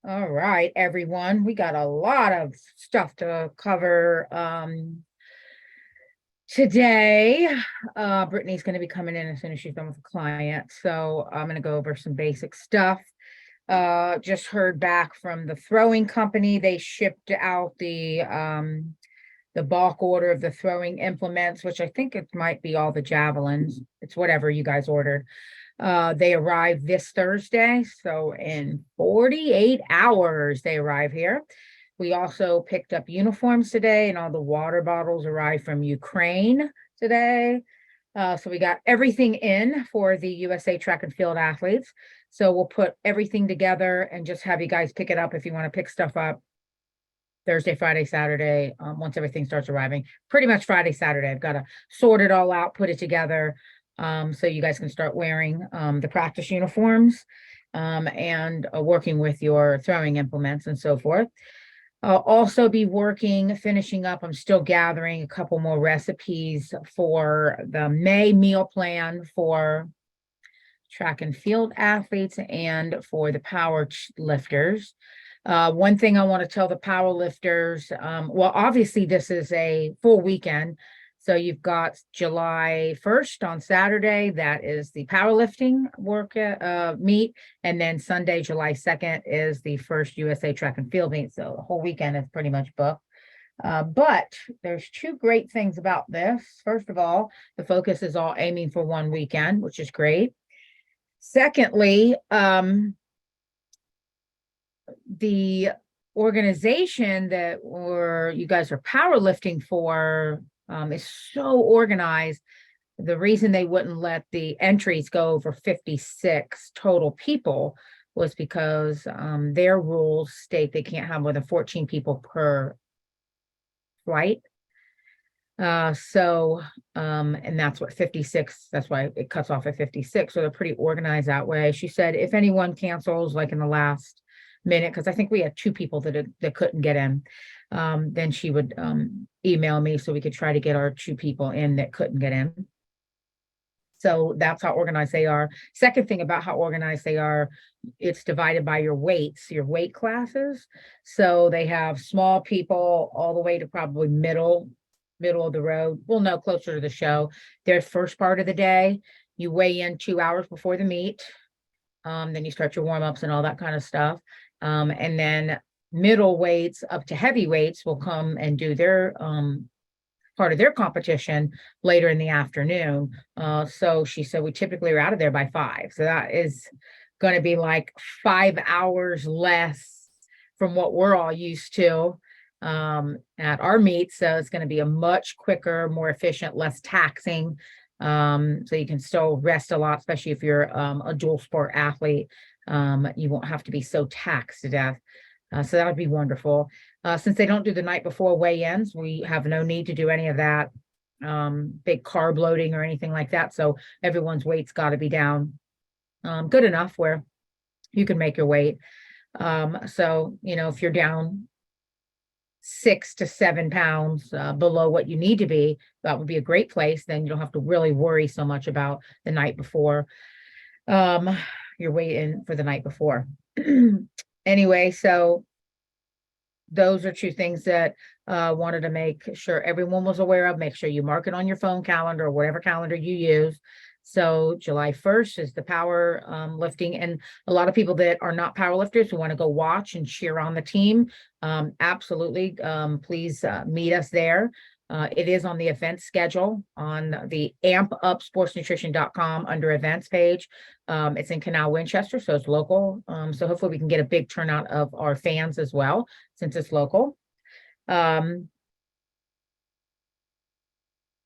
All right, everyone. We got a lot of stuff to cover today. Brittany's going to be coming in as soon as she's done with the client. So I'm going to go over some basic stuff. Just heard back from the throwing company. They shipped out the bulk order of the throwing implements, which I think it might be all the javelins. It's whatever you guys ordered. They arrive this Thursday, so in 48 hours they arrive here. We also picked up uniforms today, and all the water bottles arrived from Ukraine today. So we got everything in for the USA track and field athletes. So we'll put everything together and just have you guys pick it up if you want to pick stuff up Thursday, Friday, Saturday, once everything starts arriving. Pretty much Friday, Saturday. I've got to sort it all out, put it together, so you guys can start wearing the practice uniforms and working with your throwing implements and so forth. I'll also be finishing up. I'm still gathering a couple more recipes for the May meal plan for track and field athletes and for the power lifters. One thing I want to tell the power lifters, well, obviously this is a full weekend. So you've got July 1st on Saturday, that is the powerlifting work meet. And then Sunday, July 2nd is the first USA track and field meet. So the whole weekend is pretty much booked. But there's two great things about this. First of all, the focus is all aiming for one weekend, which is great. Secondly, the organization that you guys are powerlifting for is so organized. The reason they wouldn't let the entries go over 56 total people was because their rules state they can't have more than 14 people per flight. And that's what 56, that's why it cuts off at 56. So they're pretty organized that way. She said, if anyone cancels like in the last minute, because I think we had two people that couldn't get in, then she would email me so we could try to get our two people in that couldn't get in. So that's how organized they are. Second thing about how organized they are, it's divided by your weights, your weight classes. So they have small people all the way to probably middle of the road. We'll know closer to the show. Their first part of the day, you weigh in 2 hours before the meet. Then you start your warm-ups and all that kind of stuff. And then middle weights up to heavy weights will come and do their part of their competition later in the afternoon. So she said we typically are out of there by 5. So that is going to be like 5 hours less from what we're all used to at our meet. So it's going to be a much quicker, more efficient, less taxing. So you can still rest a lot, especially if you're a dual sport athlete. You won't have to be so taxed to death. So that would be wonderful. Since they don't do the night before weigh-ins, we have no need to do any of that big carb loading or anything like that. So everyone's weight's got to be down good enough where you can make your weight. So, if you're down 6 to 7 pounds below what you need to be, that would be a great place. Then you don't have to really worry so much about the night before your weight in for the night before. Anyway, so those are two things that wanted to make sure everyone was aware of. Make sure you mark it on your phone calendar or whatever calendar you use. So July 1st is the power lifting, and a lot of people that are not power lifters who want to go watch and cheer on the team, absolutely, please meet us there. It is on the event schedule on the ampupsportsnutrition.com under events page. It's in Canal Winchester, so it's local. So hopefully we can get a big turnout of our fans as well, since it's local.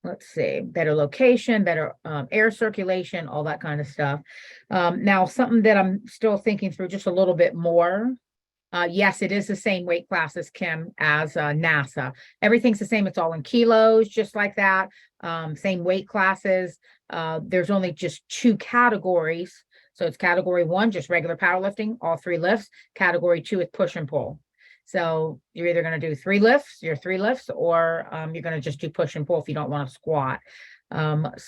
Let's see, better location, better air circulation, all that kind of stuff. Now, something that I'm still thinking through just a little bit more. Yes, it is the same weight class as Kim, as NASA. Everything's the same. It's all in kilos, just like that. Same weight classes. There's only just 2 categories. So it's category 1, just regular powerlifting, all 3 lifts. Category 2 is push and pull. So you're either going to do 3 lifts, or you're going to just do push and pull if you don't want to squat. That's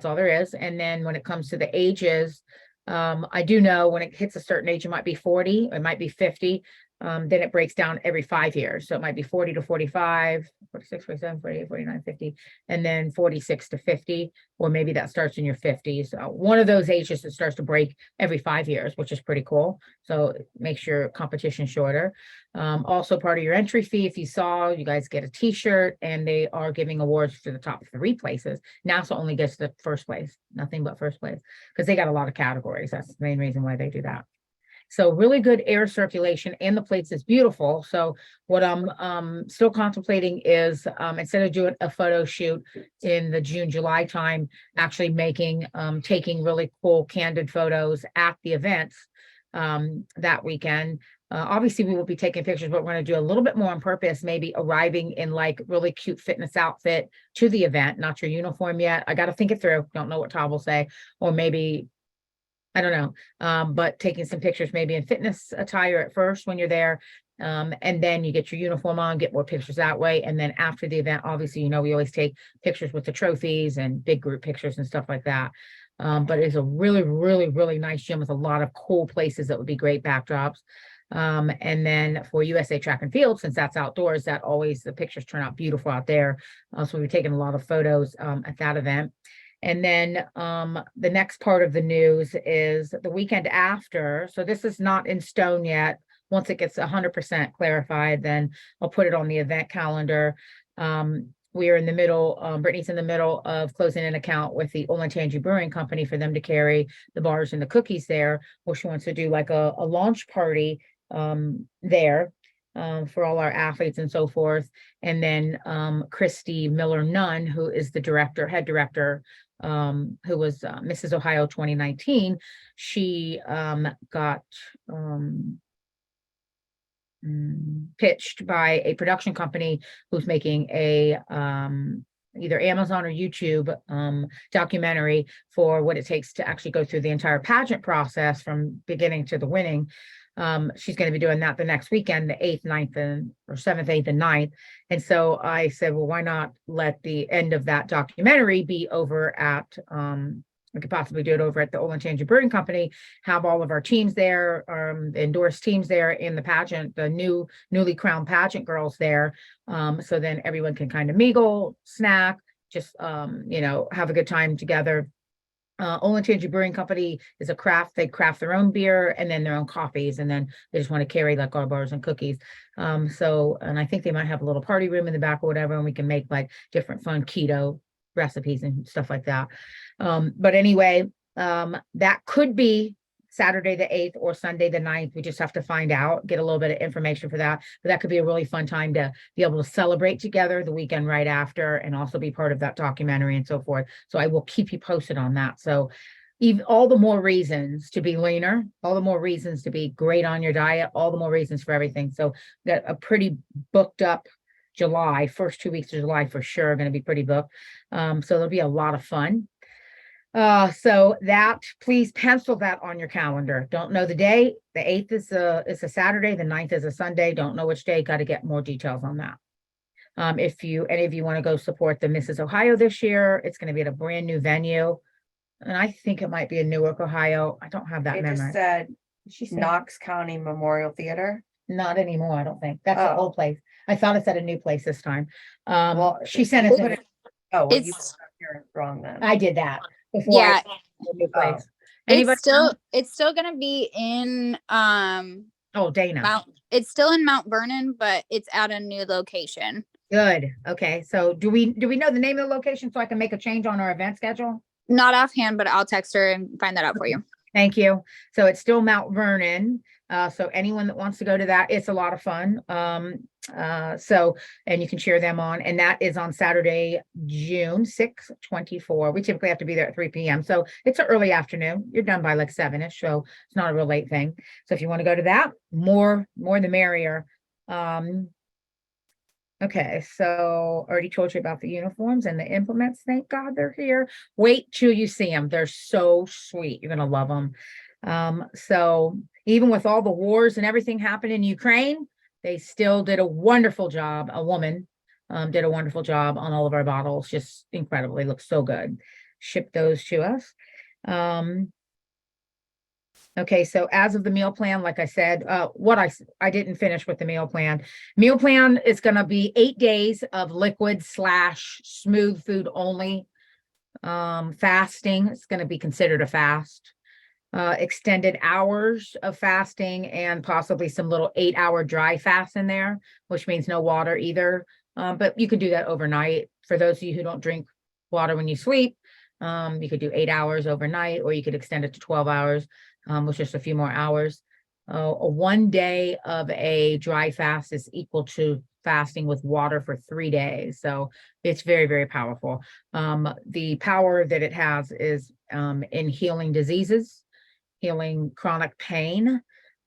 all there is. And then when it comes to the ages, I do know when it hits a certain age, it might be 40, it might be 50. Then it breaks down every 5 years. So it might be 40 to 45, 46, 47, 48, 49, 50, and then 46 to 50, or maybe that starts in your 50s. One of those ages that starts to break every 5 years, which is pretty cool. So it makes your competition shorter. Also part of your entry fee, if you saw, you guys get a t-shirt, and they are giving awards for the top 3 places. NASA only gets the first place, nothing but first place, because they got a lot of categories. That's the main reason why they do that. So really good air circulation, and the place is beautiful. So what I'm still contemplating is, instead of doing a photo shoot in the June, July time, actually taking really cool candid photos at the events that weekend. Obviously we will be taking pictures, but we're going to do a little bit more on purpose, maybe arriving in like really cute fitness outfit to the event, not your uniform yet. I got to think it through. Don't know what Todd will say, or maybe I don't know, but taking some pictures maybe in fitness attire at first when you're there. And then you get your uniform on, get more pictures that way. And then after the event, obviously, we always take pictures with the trophies and big group pictures and stuff like that. But it's a really, really, really nice gym with a lot of cool places that would be great backdrops. And then for USA Track and Field, since that's outdoors, the pictures turn out beautiful out there. So we've taken a lot of photos at that event. And then the next part of the news is the weekend after. So this is not in stone yet. Once it gets 100% clarified, then I'll put it on the event calendar. We are in the middle, Brittany's in the middle of closing an account with the Olentangy Brewing Company for them to carry the bars and the cookies there. Well, she wants to do like a launch party there for all our athletes and so forth. And then Christy Miller Nunn, who is the head director, who was Mrs. Ohio 2019, she got pitched by a production company who's making a either Amazon or YouTube documentary for what it takes to actually go through the entire pageant process from beginning to the winning. She's going to be doing that the next weekend, the 8th, 9th, or 7th, 8th, and 9th. And so I said, well, why not let the end of that documentary be over at, we could possibly do it over at the Olentangy Brewing Company, have all of our teams there, endorsed teams there in the pageant, the newly crowned pageant girls there. So then everyone can kind of mingle, snack, just, have a good time together. Olentangy Brewing Company is a craft. They craft their own beer and then their own coffees, and then they just want to carry like our bars and cookies. And I think they might have a little party room in the back or whatever, and we can make like different fun keto recipes and stuff like that. But anyway, that could be Saturday the 8th or Sunday the 9th. We just have to find out, get a little bit of information for that. But that could be a really fun time to be able to celebrate together the weekend right after, and also be part of that documentary and so forth. So I will keep you posted on that. So even all the more reasons to be leaner, all the more reasons to be great on your diet, all the more reasons for everything. So got a pretty booked up July, first 2 weeks of July for sure, going to be pretty booked. So it'll be a lot of fun. So that, please pencil that on your calendar. Don't know the day. The 8th is a Saturday. The 9th is a Sunday. Don't know which day. Got to get more details on that. If any of you want to go support the Mrs. Ohio this year, it's going to be at a brand new venue. And I think it might be in Newark, Ohio. I don't have that It memory. just said She said Knox County Memorial Theater. not anymore, I don't think. That's an old place. I thought it said a new place this time. Well, She sent us. Oh, well, you It's you're wrong then. I did that before. yeah, A new place. it's Anybody? still gonna be in Oh, Dana. it's still in Mount Vernon, but it's at a new location. Good. Okay. So do we know the name of the location so I can make a change on our event schedule? Not offhand, but I'll text her and find that out for you. Thank you. So it's still Mount Vernon. So anyone that wants to go to that, it's a lot of fun. And you can cheer them on. And that is on Saturday, June 6th, 24. We typically have to be there at 3 p.m. So it's an early afternoon. You're done by like 7-ish. So it's not a real late thing. So if you want to go to that, more the merrier. Okay, so already told you about the uniforms and the implements. Thank God they're here. Wait till you see them. They're so sweet. You're gonna love them. So even with all the wars and everything happening in Ukraine, they still did a wonderful job. A woman did a wonderful job on all of our bottles. Just incredibly, looks so good. Ship those to us. Okay, so as of the meal plan, like I said, I didn't finish with the meal plan. Meal plan is going to be 8 days of liquid slash smooth food only. Fasting, it's going to be considered a fast. Extended hours of fasting and possibly some little 8-hour dry fast in there, which means no water either. But you can do that overnight. For those of you who don't drink water when you sleep, you could do 8 hours overnight, or you could extend it to 12 hours, with just a few more hours. A 1 day of a dry fast is equal to fasting with water for 3 days. So it's very, very powerful. The power that it has is in healing diseases, healing chronic pain.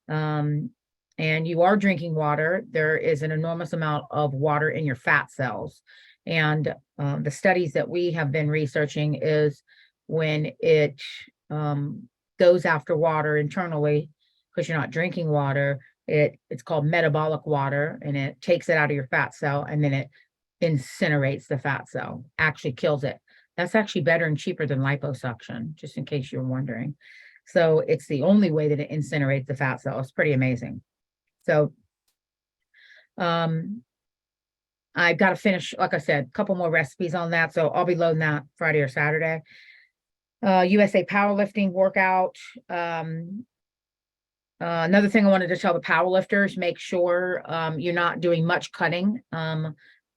And you are drinking water. There is an enormous amount of water in your fat cells. And the studies that we have been researching is when it goes after water internally, because you're not drinking water, it's called metabolic water, and it takes it out of your fat cell, and then it incinerates the fat cell, actually kills it. That's actually better and cheaper than liposuction, just in case you're wondering. So it's the only way that it incinerates the fat cell. It's pretty amazing. So I've got to finish, like I said, a couple more recipes on that. So I'll be loading that Friday or Saturday. USA powerlifting workout. Another thing I wanted to tell the powerlifters, make sure you're not doing much cutting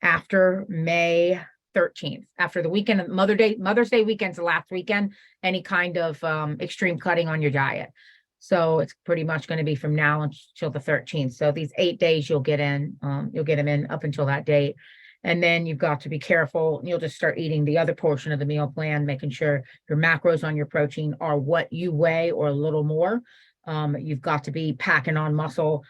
after May 13th, after the weekend of Mother's Day weekend's the last weekend, any kind of extreme cutting on your diet. So it's pretty much going to be from now until the 13th. So these 8 days you'll get them in up until that date. And then you've got to be careful. You'll just start eating the other portion of the meal plan, making sure your macros on your protein are what you weigh or a little more. You've got to be packing on muscle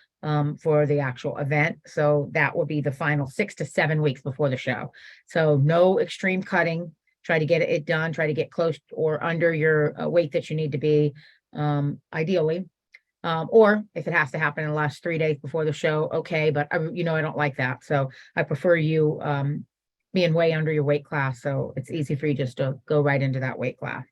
for the actual event. So that will be the final 6 to 7 weeks before the show. So no extreme cutting. Try to get it done. Try to get close or under your weight that you need to be, ideally. Or if it has to happen in the last 3 days before the show, okay. But I don't like that. So I prefer you being way under your weight class. So it's easy for you just to go right into that weight class.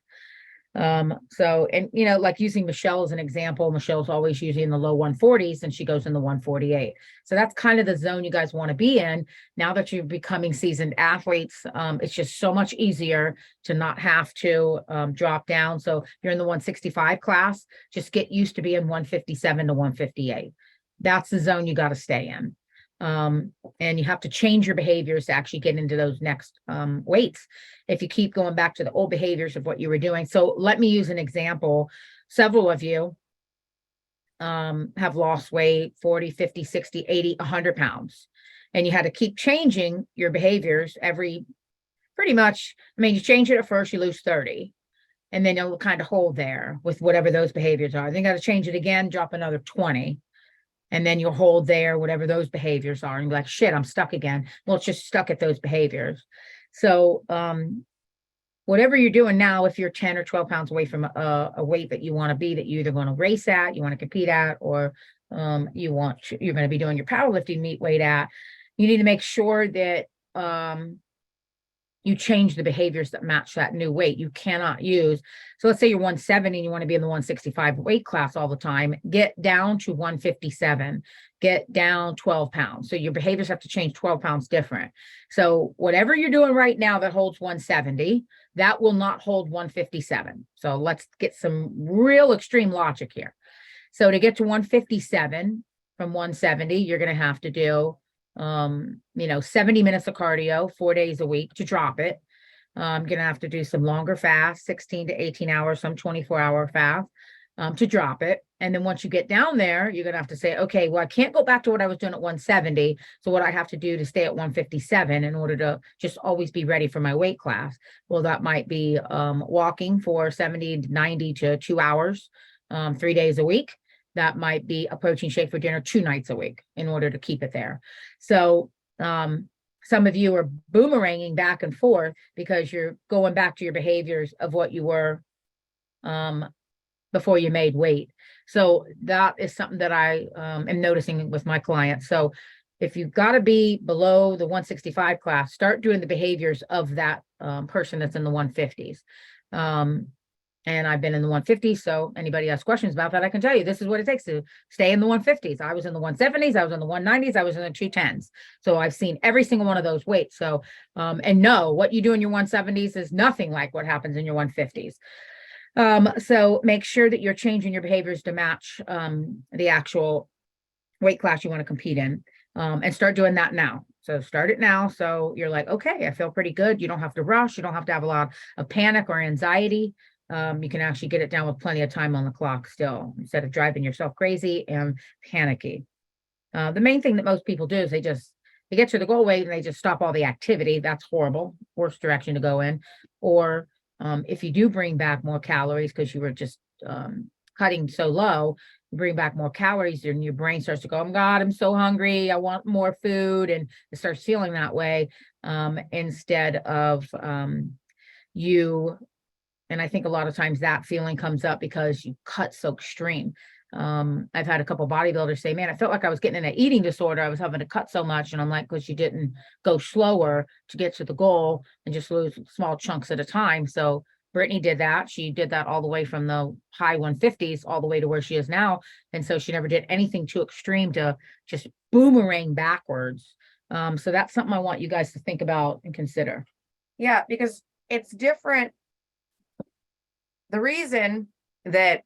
Like using Michelle as an example, Michelle's always usually in the low 140s and she goes in the 148. So that's kind of the zone you guys want to be in. Now that you're becoming seasoned athletes, it's just so much easier to not have to drop down. So if you're in the 165 class, just get used to being 157 to 158. That's the zone you got to stay in. And you have to change your behaviors to actually get into those next weights if you keep going back to the old behaviors of what you were doing. So let me use an example. Several of you have lost weight 40, 50, 60, 80, 100 pounds, and you had to keep changing your behaviors pretty much. I mean, you change it at first, you lose 30, and then you'll kind of hold there with whatever those behaviors are. Then you got to change it again, drop another 20. And then you'll hold there, whatever those behaviors are, and be like, shit, I'm stuck again. Well, it's just stuck at those behaviors. So whatever you're doing now, if you're 10 or 12 pounds away from a weight that you want to be, that you're either going to race at, you want to compete at, or you're going to be doing your powerlifting meet weight at, you need to make sure that you change the behaviors that match that new weight. You cannot use, so let's say you're 170 and you want to be in the 165 weight class all the time, get down to 157, get down 12 pounds. So your behaviors have to change 12 pounds different. So whatever you're doing right now that holds 170, that will not hold 157. So let's get some real extreme logic here. So to get to 157 from 170, you're going to have to do 70 minutes of cardio 4 days a week to drop it. I'm going to have to do some longer fasts, 16 to 18 hours, some 24-hour fast to drop it. And then once you get down there, you're going to have to say, okay, well, I can't go back to what I was doing at 170. So what I have to do to stay at 157 in order to just always be ready for my weight class. Well, that might be walking for 70, 90 to 2 hours, 3 days a week. That might be a protein shake for dinner 2 nights a week in order to keep it there. So some of you are boomeranging back and forth because you're going back to your behaviors of what you were before you made weight. So that is something that I am noticing with my clients. So if you've got to be below the 165 class, start doing the behaviors of that person that's in the 150s. and I've been in the 150s. So anybody has questions about that, I can tell you, this is what it takes to stay in the 150s. I was in the 170s, I was in the 190s, I was in the 210s. So I've seen every single one of those weights. So, and no, what you do in your 170s is nothing like what happens in your 150s. So make sure that you're changing your behaviors to match the actual weight class you want to compete in, and start doing that now. So start it now. So you're like, okay, I feel pretty good. You don't have to rush. You don't have to have a lot of panic or anxiety. You can actually get it down with plenty of time on the clock still, instead of driving yourself crazy and panicky. The main thing that most people do is they get to the goal weight and they just stop all the activity. That's horrible, worst direction to go in. Or if you do bring back more calories because you were just cutting so low, you bring back more calories and your brain starts to go, oh God, I'm so hungry, I want more food, and it starts feeling that way, instead of you. And I think a lot of times that feeling comes up because you cut so extreme. I've had a couple bodybuilders say, man, I felt like I was getting in an eating disorder. I was having to cut so much. And I'm like, because you didn't go slower to get to the goal and just lose small chunks at a time. So Brittany did that. She did that all the way from the high 150s all the way to where she is now. And so she never did anything too extreme to just boomerang backwards. So that's something I want you guys to think about and consider. Yeah, because it's different. The reason that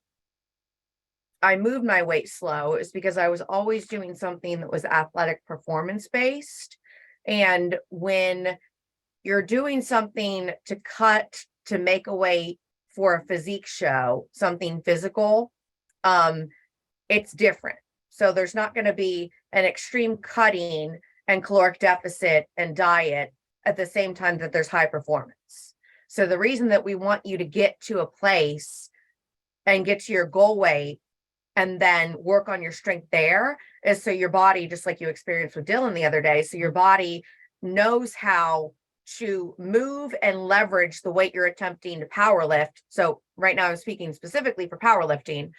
I moved my weight slow is because I was always doing something that was athletic performance based. And when you're doing something to cut to make a weight for a physique show, something physical, it's different. So there's not going to be an extreme cutting and caloric deficit and diet at the same time that there's high performance. So the reason that we want you to get to a place and get to your goal weight and then work on your strength there is so your body, just like you experienced with Dylan the other day, so your body knows how to move and leverage the weight you're attempting to power lift. So right now I'm speaking specifically for powerlifting.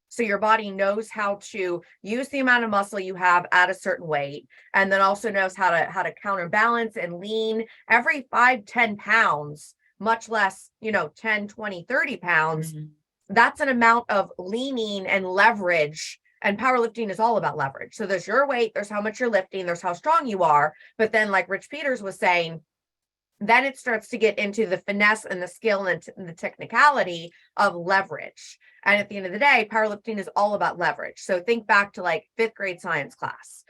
So your body knows how to use the amount of muscle you have at a certain weight, and then also knows how to counterbalance and lean every 5-10 pounds, much less, 10, 20, 30 pounds. Mm-hmm. That's an amount of leaning and leverage. And powerlifting is all about leverage. So there's your weight, there's how much you're lifting, there's how strong you are. But then, like Rich Peters was saying, then it starts to get into the finesse and the skill and the technicality of leverage. And at the end of the day, powerlifting is all about leverage. So think back to like 5th grade science class.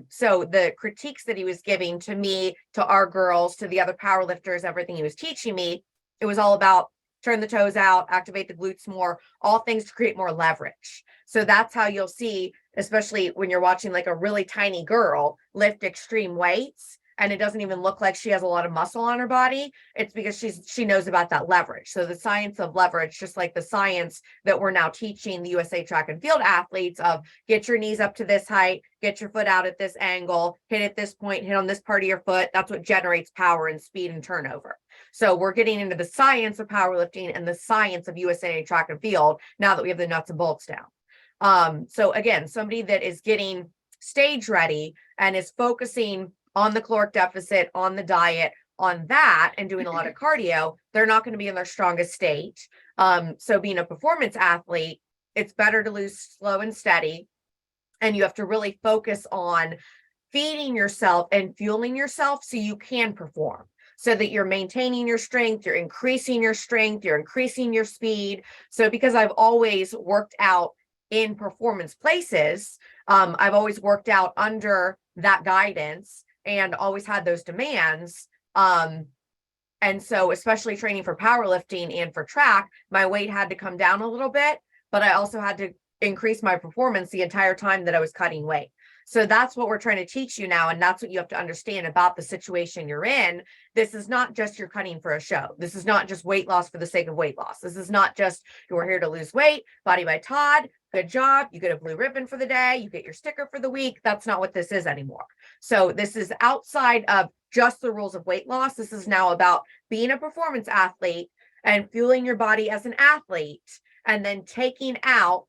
So the critiques that he was giving to me, to our girls, to the other powerlifters, everything he was teaching me, it was all about turn the toes out, activate the glutes more, all things to create more leverage. So that's how you'll see, especially when you're watching like a really tiny girl lift extreme weights, and it doesn't even look like she has a lot of muscle on her body. It's because she knows about that leverage. So the science of leverage, just like the science that we're now teaching the USA track and field athletes of get your knees up to this height, get your foot out at this angle, hit at this point, hit on this part of your foot. That's what generates power and speed and turnover. So we're getting into the science of powerlifting and the science of USA track and field now that we have the nuts and bolts down. So again, somebody that is getting stage ready and is focusing on the caloric deficit, on the diet, on that, and doing a lot of cardio, they're not going to be in their strongest state. So being a performance athlete, it's better to lose slow and steady. And you have to really focus on feeding yourself and fueling yourself so you can perform, so that you're maintaining your strength, you're increasing your strength, you're increasing your speed. So because I've always worked out in performance places, I've always worked out under that guidance and always had those demands. And so especially training for powerlifting and for track, my weight had to come down a little bit, but I also had to increase my performance the entire time that I was cutting weight. So that's what we're trying to teach you now. And that's what you have to understand about the situation you're in. This is not just you're cutting for a show. This is not just weight loss for the sake of weight loss. This is not just you're here to lose weight, Body by Todd. Good job. You get a blue ribbon for the day. You get your sticker for the week. That's not what this is anymore. So this is outside of just the rules of weight loss. This is now about being a performance athlete and fueling your body as an athlete, and then taking out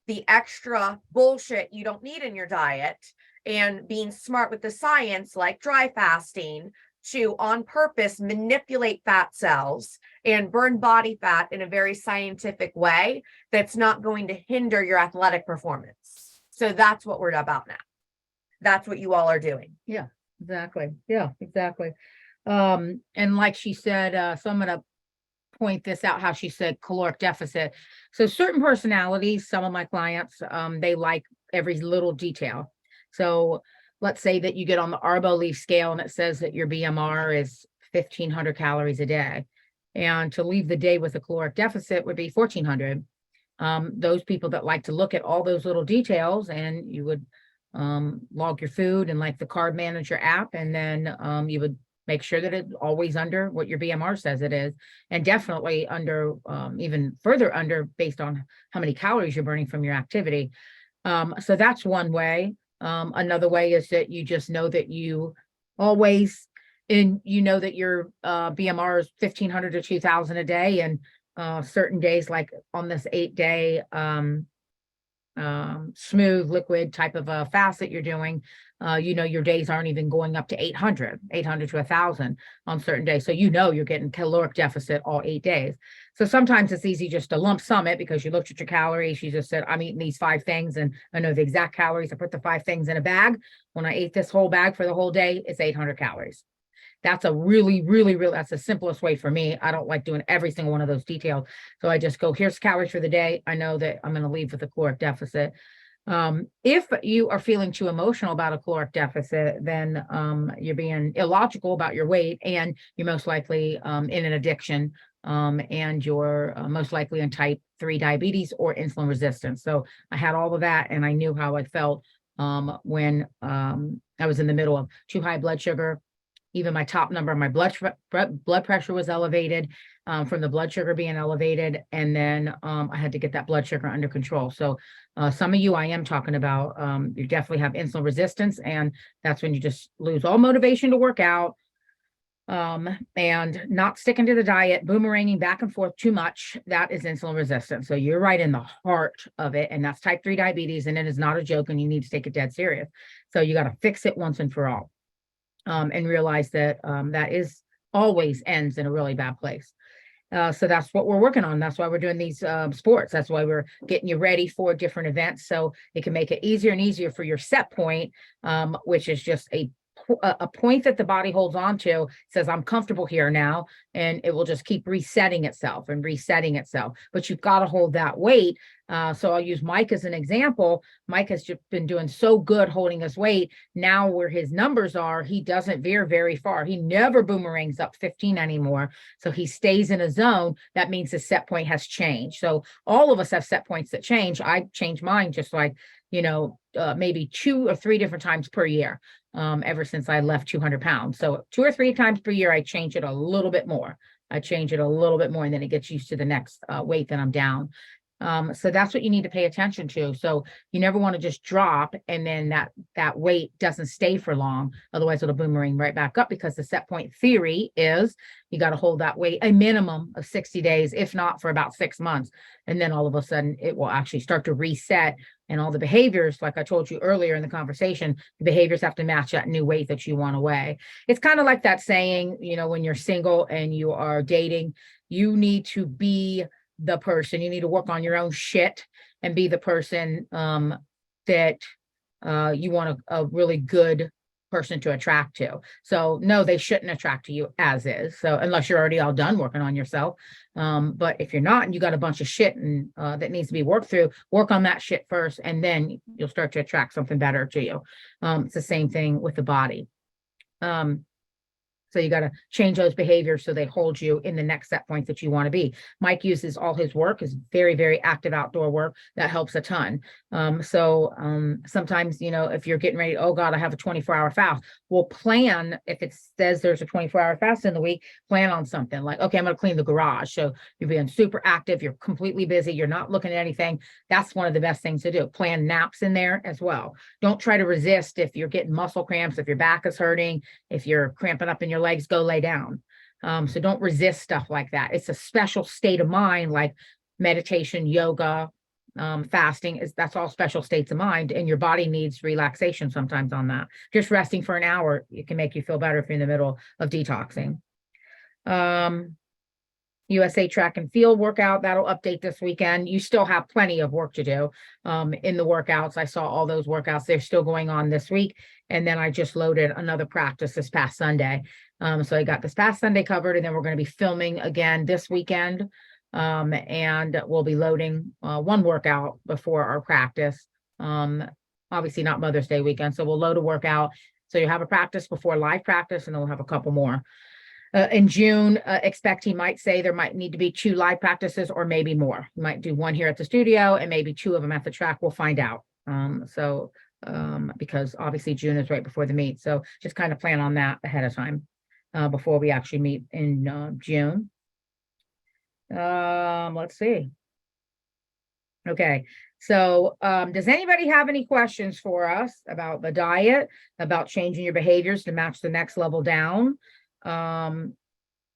the extra bullshit you don't need in your diet and being smart with the science, like dry fasting, to on purpose manipulate fat cells and burn body fat in a very scientific way that's not going to hinder your athletic performance. So that's what we're about now. That's what you all are doing. Exactly. Yeah, exactly. And like she said, so I'm going to point this out, how she said caloric deficit. So certain personalities, some of my clients, they like every little detail. So let's say that you get on the Arbo scale and it says that your BMR is 1,500 calories a day. And to leave the day with a caloric deficit would be 1,400. Those people that like to look at all those little details, and you would log your food and like the carb manager app, and then you would make sure that it's always under what your BMR says it is, and definitely under, even further under, based on how many calories you're burning from your activity. So that's one way. Another way is that you just know that you always, and you know that your BMR is 1,500 to 2,000 a day, and certain days, like on this 8-day smooth liquid type of a fast that you're doing, you know, your days aren't even going up to 800 to 1,000 on certain days. So you know you're getting caloric deficit all 8 days. So sometimes it's easy just to lump sum it because you looked at your calories. You just said, I'm eating these 5 things and I know the exact calories. I put the 5 things in a bag. When I ate this whole bag for the whole day, it's 800 calories. That's a really, that's the simplest way for me. I don't like doing every single one of those details. So I just go, here's calories for the day. I know that I'm going to leave with a caloric deficit. If you are feeling too emotional about a caloric deficit, then you're being illogical about your weight, and you're most likely in an addiction, and you're most likely in type 3 diabetes or insulin resistance. So I had all of that, and I knew how I felt when I was in the middle of too high blood sugar. Even my top number, my blood pressure was elevated from the blood sugar being elevated. And then I had to get that blood sugar under control. So some of you I am talking about, you definitely have insulin resistance. And that's when you just lose all motivation to work out, and not sticking to the diet, boomeranging back and forth too much. That is insulin resistance. So you're right in the heart of it. And that's type 3 diabetes. And it is not a joke, and you need to take it dead serious. So you got to fix it once and for all. And realize that that is always ends in a really bad place. So that's what we're working on. That's why we're doing these sports. That's why we're getting you ready for different events, so it can make it easier and easier for your set point, which is just a point that the body holds on to, says, I'm comfortable here now, and it will just keep resetting itself and resetting itself. But you've got to hold that weight. So I'll use Mike as an example. Mike has just been doing so good holding his weight. Now where his numbers are, he doesn't veer very far. He never boomerangs up 15 anymore. So he stays in a zone. That means his set point has changed. So all of us have set points that change. I change mine just like, maybe 2 or 3 different times per year, ever since I left 200 pounds. So 2 or 3 times per year, I change it a little bit more. And then it gets used to the next weight that I'm down. So that's what you need to pay attention to. So you never want to just drop and then that weight doesn't stay for long. Otherwise it'll boomerang right back up, because the set point theory is you got to hold that weight a minimum of 60 days, if not for about 6 months. And then all of a sudden it will actually start to reset, and all the behaviors, like I told you earlier in the conversation, the behaviors have to match that new weight that you want to weigh. It's kind of like that saying, when you're single and you are dating, you need to be the person, you need to work on your own shit and be the person that you want a really good person to attract to. So no, they shouldn't attract to you as is. So unless you're already all done working on yourself. But if you're not, and you got a bunch of shit and that needs to be worked through, work on that shit first, and then you'll start to attract something better to you. It's the same thing with the body. So you got to change those behaviors so they hold you in the next set point that you want to be. Mike uses all his work, is very, very active outdoor work. That helps a ton. Sometimes, if you're getting ready, oh God, I have a 24-hour fast. Well, plan, if it says there's a 24-hour fast in the week, plan on something like, okay, I'm going to clean the garage. So you're being super active. You're completely busy. You're not looking at anything. That's one of the best things to do. Plan naps in there as well. Don't try to resist if you're getting muscle cramps, if your back is hurting, if you're cramping up in your legs, go lay down. So don't resist stuff like that. It's a special state of mind, like meditation, yoga, fasting that's all special states of mind, and your body needs relaxation sometimes on that. Just resting for an hour, it can make you feel better if you're in the middle of detoxing. USA track and field workout, that'll update this weekend. You still have plenty of work to do in the workouts. I saw all those workouts. They're still going on this week. And then I just loaded another practice this past Sunday. So I got this past Sunday covered, and then we're going to be filming again this weekend. And we'll be loading one workout before our practice. Obviously not Mother's Day weekend. So we'll load a workout. So you have a practice before live practice, and then we'll have a couple more. In June, expect he might say there might need to be 2 live practices or maybe more. He might do 1 here at the studio and maybe 2 of them at the track. We'll find out. Because obviously June is right before the meet. So just kind of plan on that ahead of time before we actually meet in June. Let's see. Okay. So does anybody have any questions for us about the diet, about changing your behaviors to match the next level down?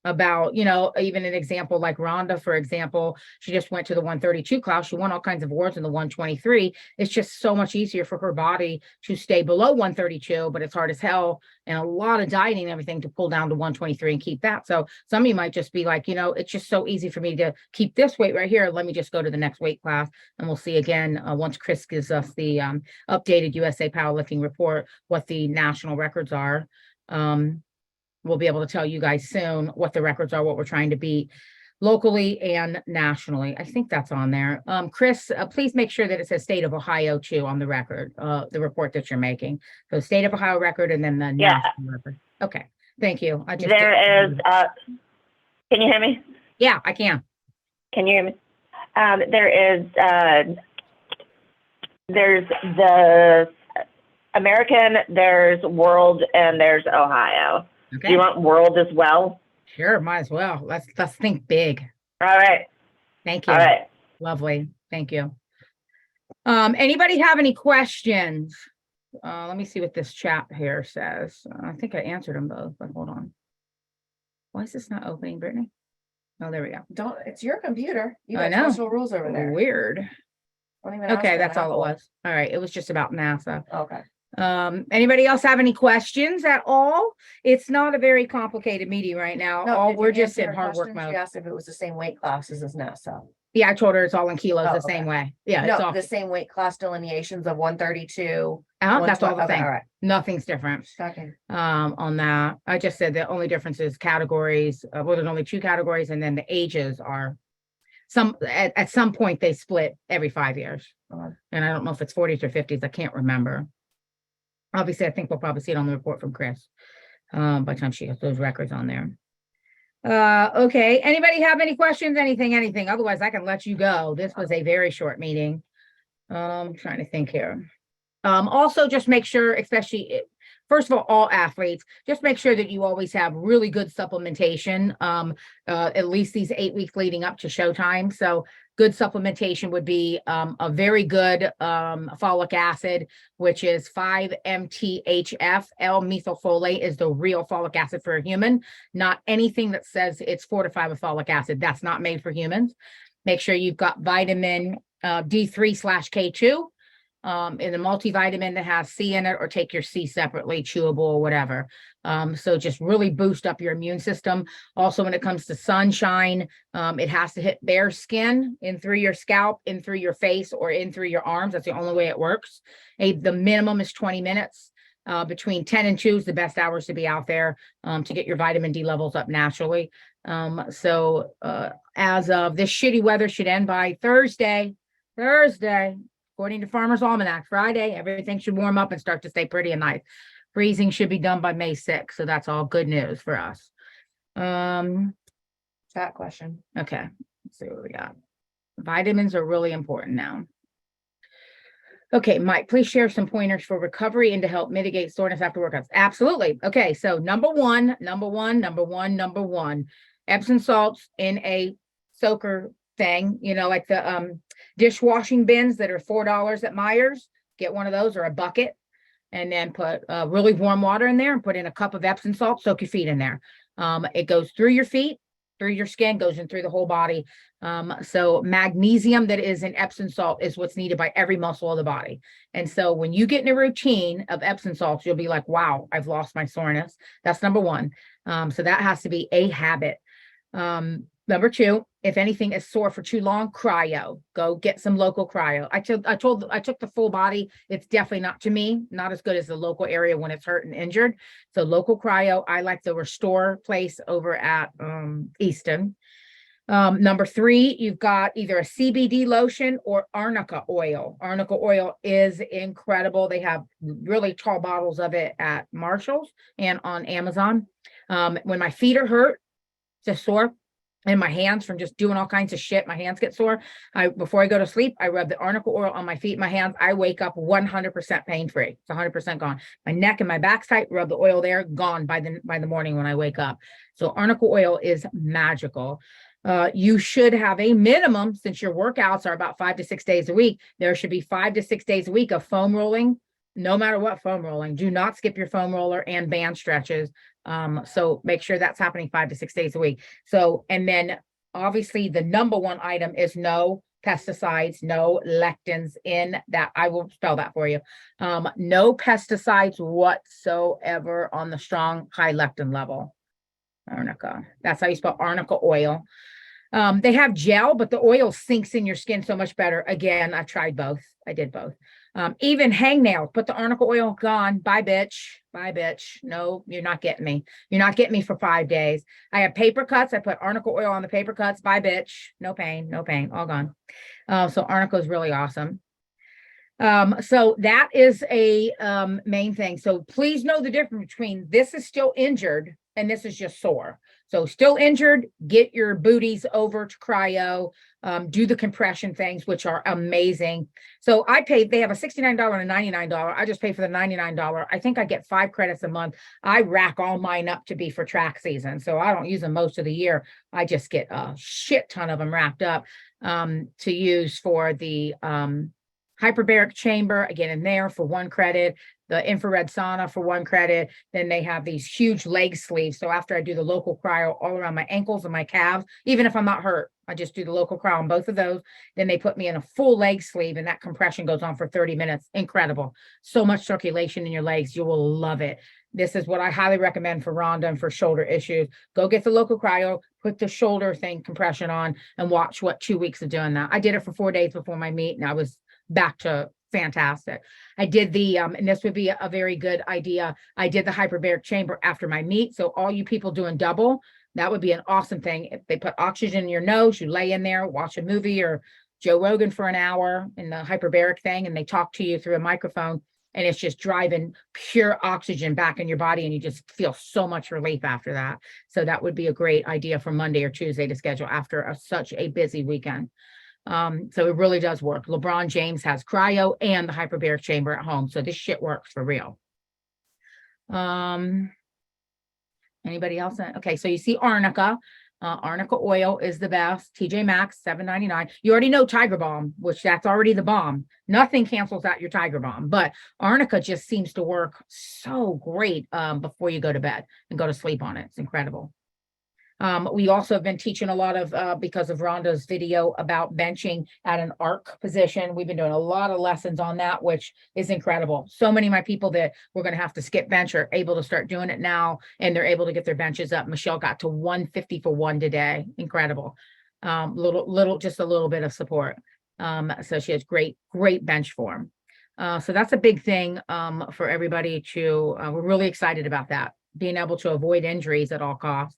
About, even an example like Rhonda, for example, she just went to the 132 class. She won all kinds of awards in the 123. It's just so much easier for her body to stay below 132, but it's hard as hell and a lot of dieting and everything to pull down to 123 and keep that. So some of you might just be like, it's just so easy for me to keep this weight right here. Let me just go to the next weight class, and we'll see again once Chris gives us the updated USA powerlifting report, what the national records are. We'll be able to tell you guys soon what the records are, what we're trying to beat locally and nationally. I think that's on there. Chris, please make sure that it says state of Ohio too on the record, the report that you're making. So state of Ohio record and then the national record. Okay, thank you. Can you hear me? Yeah, I can. Can you hear me? There's the American, there's world, and there's Ohio. Okay. Do you want world as well? Sure, might as well. Let's think big. All right. Thank you. All right. Lovely. Thank you. Anybody have any questions? Let me see what this chat here says. I think I answered them both, but hold on. Why is this not opening, Brittany? Oh, there we go. It's your computer. You I got know. special rules over there. Weird. Okay, that's all it was. All right, it was just about NASA. Okay. Anybody else have any questions at all? It's not a very complicated meeting right now. We're just in hard work mode. She asked if it was the same weight classes as NASA. Yeah, I told her it's all in kilos the okay. same way. Yeah, No, it's all the same weight class delineations of 132. that's all the Okay, same. all right. Nothing's different. Okay. On that. I just said the only difference is categories. Well, there's only 2 categories, and then the ages are at some point they split every 5 years. And I don't know if it's 40s or 50s. I can't remember. Obviously, I think we'll probably see it on the report from Chris by the time she has those records on there. Okay. Anybody have any questions? Anything? Otherwise, I can let you go. This was a very short meeting. I'm trying to think here. Also, just make sure, especially, first of all athletes, just make sure that you always have really good supplementation, at least these 8 weeks leading up to showtime. So good supplementation would be a very good folic acid, which is 5-MTHF. L-methylfolate is the real folic acid for a human, not anything that says it's fortified with folic acid. That's not made for humans. Make sure you've got vitamin D3/K2 in a multivitamin that has C in it, or take your C separately, chewable or whatever. So just really boost up your immune system. Also, when it comes to sunshine, it has to hit bare skin in through your scalp, in through your face, or in through your arms. That's the only way it works. The minimum is 20 minutes. Between 10 and 2 is the best hours to be out there to get your vitamin D levels up naturally. So as of this shitty weather should end by Thursday, according to Farmer's Almanac. Friday, everything should warm up and start to stay pretty and nice. Freezing should be done by May 6th. So that's all good news for us. Chat question. Okay, let's see what we got. Vitamins are really important now. Okay, Mike, please share some pointers for recovery and to help mitigate soreness after workouts. Absolutely. Okay, so number one, Epsom salts in a soaker thing, like the dishwashing bins that are $4 at Myers. Get one of those, or a bucket, and then put really warm water in there and put in a cup of Epsom salt. Soak your feet in there. It goes through your feet, through your skin, goes in through the whole body. So magnesium that is in Epsom salt is what's needed by every muscle of the body. And so when you get in a routine of Epsom salts, you'll be like, wow, I've lost my soreness. That's number one. So that has to be a habit. Number two, if anything is sore for too long, cryo. Go get some local cryo. I took the full body. It's definitely not, to me, not as good as the local area when it's hurt and injured. So local cryo. I like the Restore place over at Easton. Number three, you've got either a CBD lotion or arnica oil. Arnica oil is incredible. They have really tall bottles of it at Marshall's and on Amazon. When my feet are hurt, just sore, and my hands from just doing all kinds of shit, my hands get sore. Before I go to sleep, I rub the arnica oil on my feet, my hands. I wake up 100% pain-free. It's 100% gone. My neck and my back's tight, rub the oil there, gone by the morning when I wake up. So arnica oil is magical. You should have a minimum, since your workouts are about 5 to 6 days a week, there should be 5 to 6 days a week of foam rolling, no matter what foam rolling. Do not skip your foam roller and band stretches. So make sure that's happening 5 to 6 days a week. So, and then obviously the number one item is no pesticides, no lectins in that. I will spell that for you. No pesticides whatsoever on the strong high lectin level. Arnica. That's how you spell arnica oil. They have gel, but the oil sinks in your skin so much better. Again, I've tried both. I did both. Even hangnails, put the arnica oil, gone. Bye, bitch. Bye, bitch. No, you're not getting me. You're not getting me for 5 days. I have paper cuts. I put arnica oil on the paper cuts. Bye, bitch. No pain, no pain, all gone. So arnica is really awesome. So that is a main thing. So please know the difference between this is still injured and this is just sore. So still injured, get your booties over to cryo, do the compression things, which are amazing. So they have a $69 and a $99. I just pay for the $99. I think I get 5 credits a month. I rack all mine up to be for track season. So I don't use them most of the year. I just get a shit ton of them racked up to use for the hyperbaric chamber, again, in there for 1 credit, the infrared sauna for 1 credit. Then they have these huge leg sleeves. So after I do the local cryo all around my ankles and my calves, even if I'm not hurt, I just do the local cryo on both of those. Then they put me in a full leg sleeve and that compression goes on for 30 minutes. Incredible. So much circulation in your legs. You will love it. This is what I highly recommend for Rhonda and for shoulder issues. Go get the local cryo, put the shoulder thing compression on and watch 2 weeks of doing that. I did it for 4 days before my meet and I was back to fantastic. I did the, and this would be a very good idea. I did the hyperbaric chamber after my meet. So all you people doing double, that would be an awesome thing. If they put oxygen in your nose, you lay in there, watch a movie or Joe Rogan for an hour in the hyperbaric thing, and they talk to you through a microphone and it's just driving pure oxygen back in your body and you just feel so much relief after that. So that would be a great idea for Monday or Tuesday to schedule after such a busy weekend. So it really does work. LeBron James has cryo and the hyperbaric chamber at home. So this shit works for real. Anybody else? Okay, so you see arnica. Arnica oil is the best. TJ Maxx, $7.99. You already know Tiger Balm, which that's already the bomb. Nothing cancels out your Tiger Balm, but arnica just seems to work so great before you go to bed and go to sleep on it. It's incredible. We also have been teaching a lot of, because of Rhonda's video about benching at an arc position. We've been doing a lot of lessons on that, which is incredible. So many of my people that were going to have to skip bench are able to start doing it now, and they're able to get their benches up. Michelle got to 150 for 1 today. Incredible. Just a little bit of support. So she has great bench form. So that's a big thing for everybody to, we're really excited about that, being able to avoid injuries at all costs.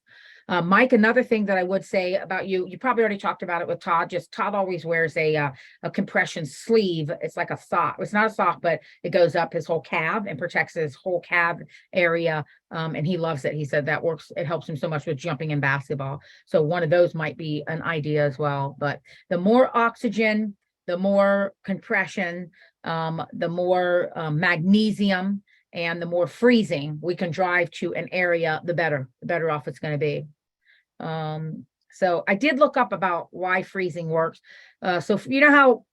Mike, another thing that I would say about you probably already talked about it with Todd. Todd always wears a compression sleeve. It's like a sock. It's not a sock, but it goes up his whole calf and protects his whole calf area. And he loves it. He said that works. It helps him so much with jumping in basketball. So one of those might be an idea as well. But the more oxygen, the more compression, the more magnesium, and the more freezing we can drive to an area, the better off it's going to be. So I did look up about why freezing works. So you know how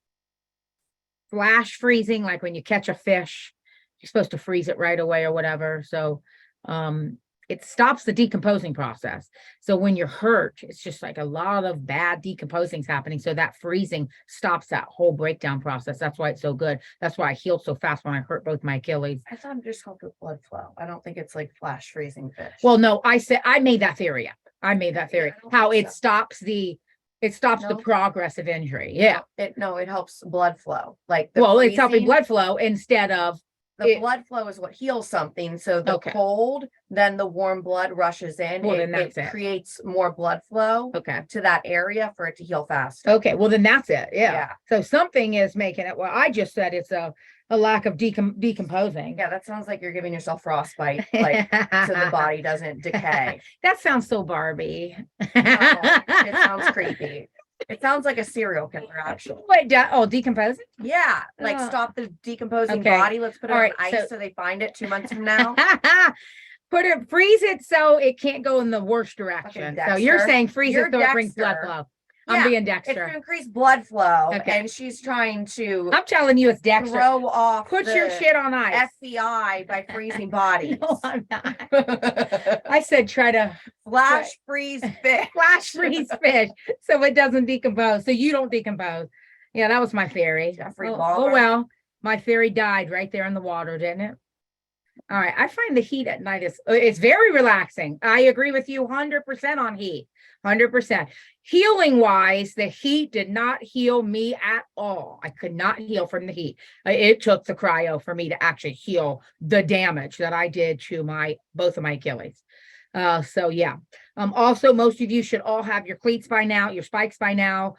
flash freezing, like when you catch a fish, you're supposed to freeze it right away or whatever. So it stops the decomposing process. So when you're hurt, it's just like a lot of bad decomposing's happening. So that freezing stops that whole breakdown process. That's why it's so good. That's why I healed so fast when I hurt both my Achilles. I thought it just helped with blood flow. I don't think it's like flash freezing fish. Well, no, I made that theory up. I made that theory, I don't how think it so. stops the No? progress of injury. Yeah. It helps blood flow. Like Well, it's helping freezing- blood flow instead of, The it- blood flow is what heals something. So the Okay. cold, then the warm blood rushes in. Well, it, then that's it. creates more blood flow okay. to that area for it to heal faster. Okay, well then that's it. Yeah. Yeah. So something is making it. Well, I just said it's a lack of decomposing. Yeah, that sounds like you're giving yourself frostbite, like so the body doesn't decay. That sounds so Barbie. No, it sounds creepy. It sounds like a serial killer, actually. Wait, decomposing? Yeah, like Oh. stop the decomposing Okay. body. Let's put it All on right, ice so- so they find it 2 months from now. Freeze it so it can't go in the worst direction. So you're Dexter. saying freeze You're it so it brings blood Dexter. flow. Yeah, I'm being It's to Dexter. increase blood flow, Okay. and she's trying to I'm telling you, it's Dexter. throw off Put your the shit on ice. FBI by freezing bodies. No, I'm not. I said try to Flash freeze fish. flash freeze fish so it doesn't decompose, so you don't decompose. Yeah, that was my theory. Jeffrey Oh Dahmer. well, my theory died right there in the water, didn't it? All right, I find the heat at night is it's very relaxing. I agree with you 100% on heat. 100%. Healing wise, the heat did not heal me at all. I could not heal from the heat. It took the cryo for me to actually heal the damage that I did to both of my Achilles. So yeah. Also, most of you should all have your cleats by now, your spikes by now,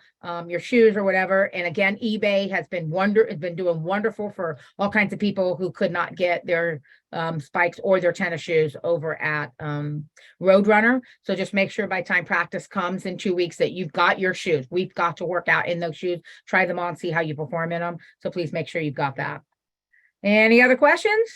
your shoes or whatever. And again, eBay has been doing wonderful for all kinds of people who could not get their spikes or their tennis shoes over at Roadrunner. So just make sure by the time practice comes in 2 weeks that you've got your shoes. We've got to work out in those shoes, try them on, see how you perform in them. So please make sure you've got that. Any other questions?